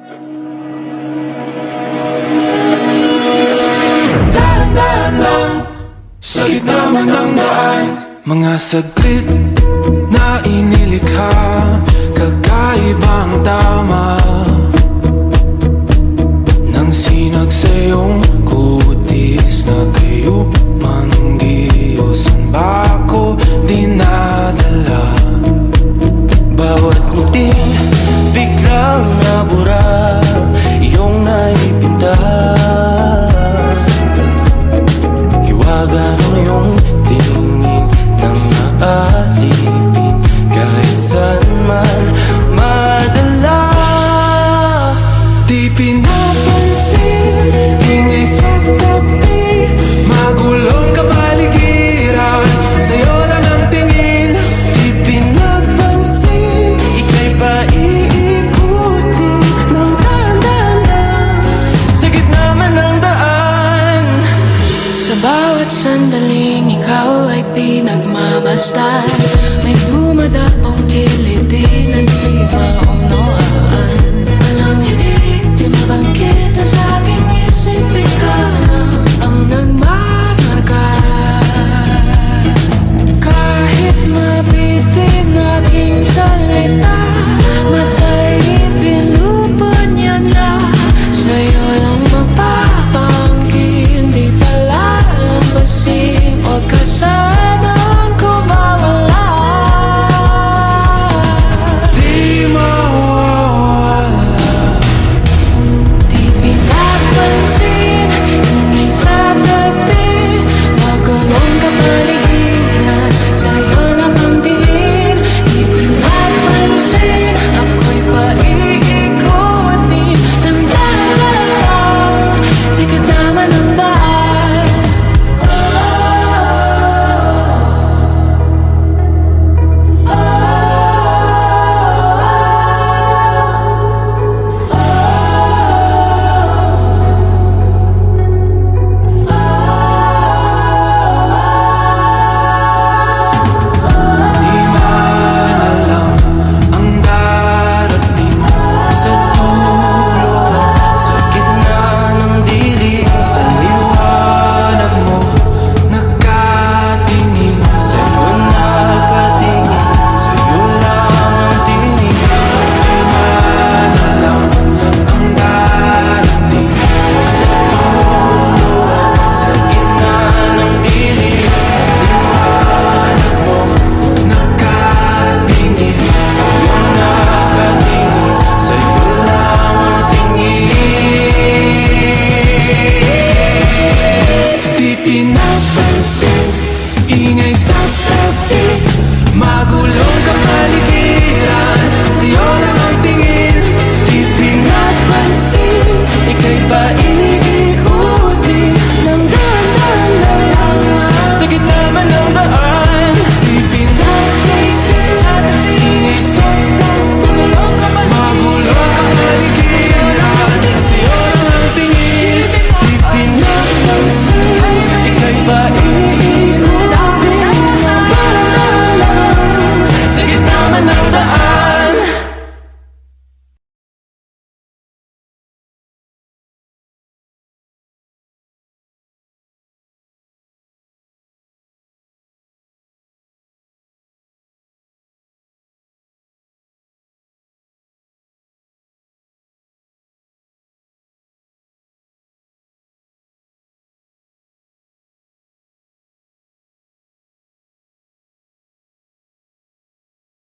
Dahan-dahan lang sa gitna man ng daan, mga saglit na inilikha, kakaibang tama nang sinag sa iyong kutis na kayo manggiusan ba ako dinadala? Bawat ngiti biglang nabura, iyong naipinta. Hiwaga ng iyong tingin nang naalipin, kahit saan man madala. Di pinapansin, ingay sa tabi, magulong kapaligiran, sa'yo lang ang tingin. Di pinapansin, ika'y paiikutin ng dahan-dahan sa gitna man ng daan. Sa bawat sandaling ikaw ay pinagmamasdan, may dumadaan